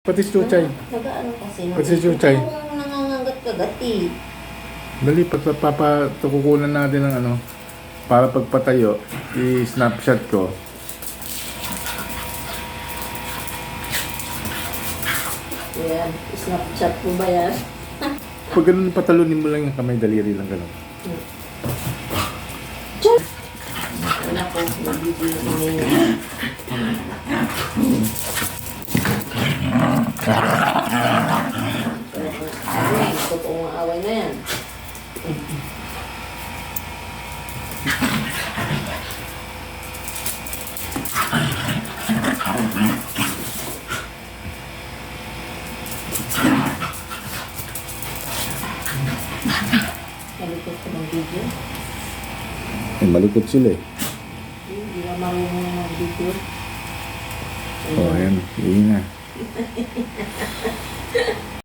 Pati si Chuchay. Nag-ano kasi. Pati si Chuchay. Kung nangangagat-kagat eh. Dali, papatukukunan natin ng ano. Para pagpatayo, i-snapshot ko. Yan, snapchat mo ba yan? Pag ganun, patalunin mo lang yung kamay, daliri lang ganun. Wala ko, mag-video ko ngayon. Gusto ko ang away na yan. Malikot ko ng video. Malikot sila eh. Hindi na marunong ng video. Oh, ayan. Hindi na.